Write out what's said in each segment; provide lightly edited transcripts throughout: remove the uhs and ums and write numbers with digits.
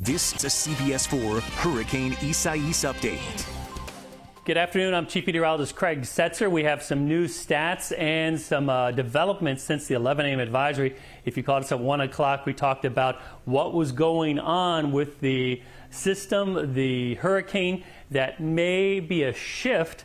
This is a CBS 4 Hurricane Isaias update. Good afternoon. I'm Chief Meteorologist Craig Setzer. We have some new stats and some developments since the 11 a.m. advisory. If you called us at 1 o'clock, we talked about what was going on with the system, the hurricane, that may be a shift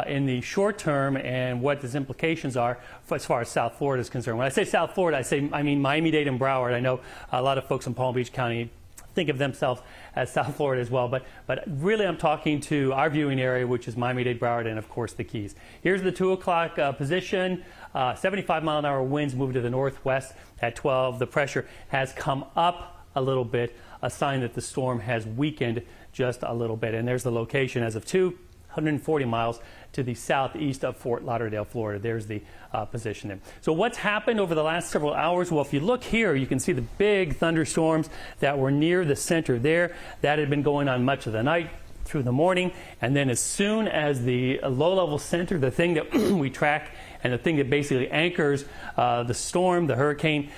in the short term and what its implications are as far as South Florida is concerned. When I say South Florida, I mean Miami-Dade and Broward. I know a lot of folks in Palm Beach County think of themselves as South Florida as well, but really I'm talking to our viewing area, which is Miami-Dade, Broward, and of course the Keys. Here's the 2 o'clock position. 75-mile-an-hour winds moving to the northwest at 12. The pressure has come up a little bit, a sign that the storm has weakened just a little bit. And there's the location as of 140 miles to the southeast of Fort Lauderdale, Florida. There's the position there. So what's happened over the last several hours? Well, if you look here, you can see the big thunderstorms that were near the center there. That had been going on much of the night through the morning. And then as soon as the low-level center, the thing that we track and the thing that basically anchors the storm, the hurricane,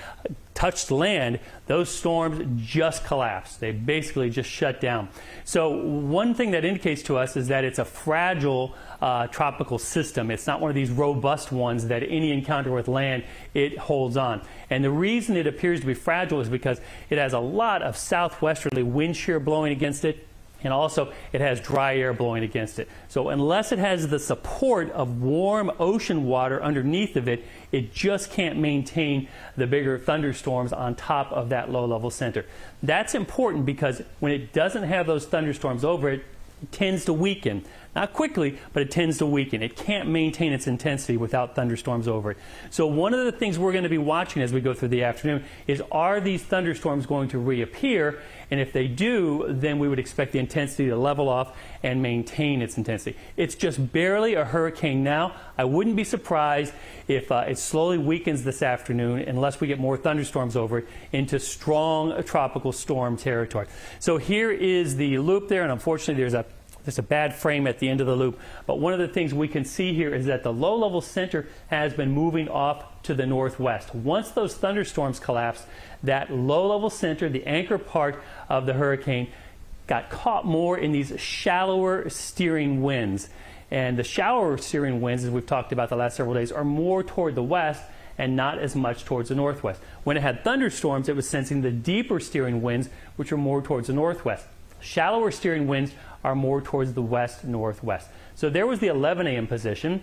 touched land, those storms just collapsed. They basically just shut down. So one thing that indicates to us is that it's a fragile tropical system. It's not one of these robust ones that any encounter with land, it holds on. And the reason it appears to be fragile is because it has a lot of southwesterly wind shear blowing against it. And also, it has dry air blowing against it. So unless it has the support of warm ocean water underneath of it, it just can't maintain the bigger thunderstorms on top of that low-level center. That's important because when it doesn't have those thunderstorms over it, it tends to weaken. Not quickly, but it tends to weaken. It can't maintain its intensity without thunderstorms over it. So one of the things we're going to be watching as we go through the afternoon is, are these thunderstorms going to reappear? And if they do, then we would expect the intensity to level off and maintain its intensity. It's just barely a hurricane now. I wouldn't be surprised if it slowly weakens this afternoon, unless we get more thunderstorms over it, into strong tropical storm territory. So here is the loop there, and unfortunately there's a bad frame at the end of the loop. But one of the things we can see here is that the low-level center has been moving off to the northwest. Once those thunderstorms collapsed, that low-level center, the anchor part of the hurricane, got caught more in these shallower steering winds. And the shallower steering winds, as we've talked about the last several days, are more toward the west and not as much towards the northwest. When it had thunderstorms, it was sensing the deeper steering winds, which are more towards the northwest. Shallower steering winds are more towards the west-northwest. So there was the 11 a.m. position.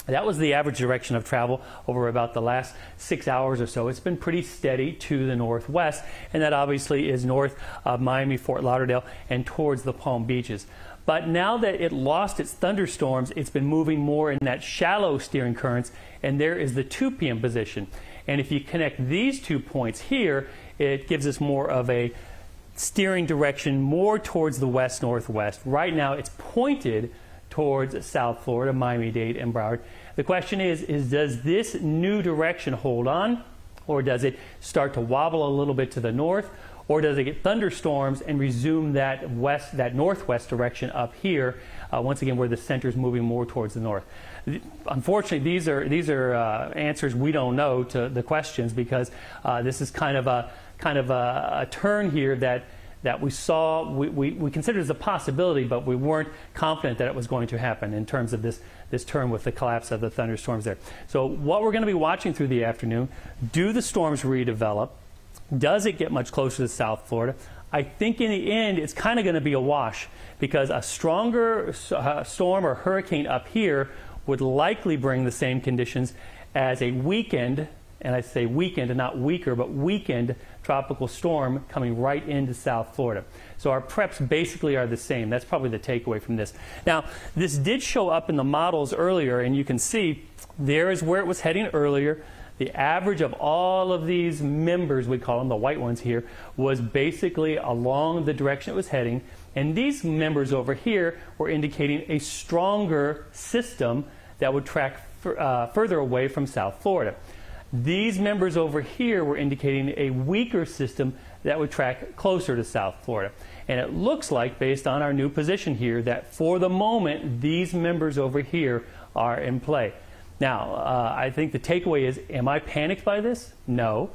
That was the average direction of travel over about the last 6 hours or so. It's been pretty steady to the northwest, and that obviously is north of Miami, Fort Lauderdale, and towards the Palm Beaches. But now that it lost its thunderstorms, it's been moving more in that shallow steering currents, and there is the 2 p.m. position. And if you connect these 2 points here, it gives us more of a steering direction more towards the west-northwest. Right now, it's pointed towards South Florida, Miami-Dade, and Broward. The question is does this new direction hold on, or does it start to wobble a little bit to the north, or does it get thunderstorms and resume that northwest direction up here, once again where the center is moving more towards the north? Unfortunately, these are answers we don't know to the questions, because this is kind of a turn here that we saw, we considered as a possibility, but we weren't confident that it was going to happen in terms of this turn with the collapse of the thunderstorms there. So what we're going to be watching through the afternoon, do the storms redevelop? Does it get much closer to South Florida? I think in the end it's kind of going to be a wash, because a stronger storm or hurricane up here would likely bring the same conditions as a weakened, and I say weakened and not weaker, but weakened tropical storm coming right into South Florida. So our preps basically are the same. That's probably the takeaway from this. Now, this did show up in the models earlier, and you can see there is where it was heading earlier. The average of all of these members, we call them, the white ones here, was basically along the direction it was heading. And these members over here were indicating a stronger system that would track further away from South Florida. These members over here were indicating a weaker system that would track closer to South Florida. And it looks like, based on our new position here, that for the moment, these members over here are in play. Now, I think the takeaway is, am I panicked by this? No.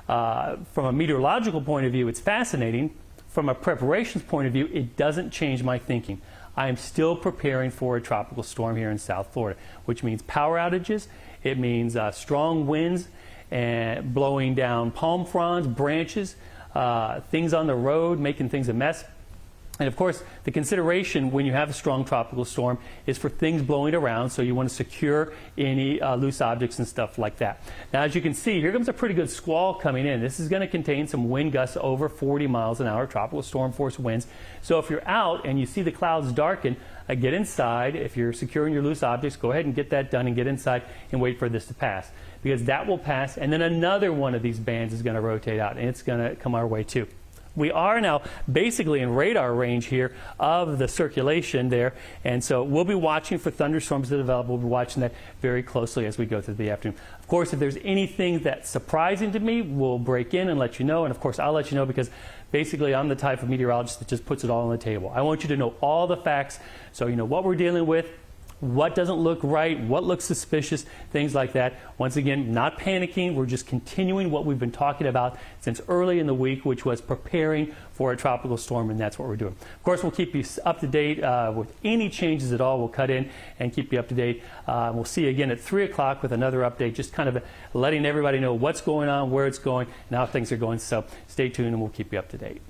From a meteorological point of view, it's fascinating. from a preparations point of view, it doesn't change my thinking. I am still preparing for a tropical storm here in South Florida, which means power outages. It means strong winds and blowing down palm fronds, branches, things on the road, making things a mess. And of course, the consideration when you have a strong tropical storm is for things blowing around, so you want to secure any loose objects and stuff like that. Now, as you can see, here comes a pretty good squall coming in. This is going to contain some wind gusts over 40 miles an hour, tropical storm force winds. So if you're out and you see the clouds darken, get inside. If you're securing your loose objects, go ahead and get that done and get inside and wait for this to pass, because that will pass, and then another one of these bands is going to rotate out, and it's going to come our way too. We are now basically in radar range here of the circulation there, and so we'll be watching for thunderstorms to develop. We'll be watching that very closely as we go through the afternoon. Of course, if there's anything that's surprising to me, we'll break in and let you know, and of course I'll let you know, because basically I'm the type of meteorologist that just puts it all on the table. I want you to know all the facts, so you know what we're dealing with, what doesn't look right, what looks suspicious, things like that. Once again, not panicking. We're just continuing what we've been talking about since early in the week, which was preparing for a tropical storm, and that's what we're doing. Of course, we'll keep you up to date with any changes at all. We'll cut in and keep you up to date. We'll see you again at 3 o'clock with another update, just kind of letting everybody know what's going on, where it's going, and how things are going. So stay tuned, and we'll keep you up to date.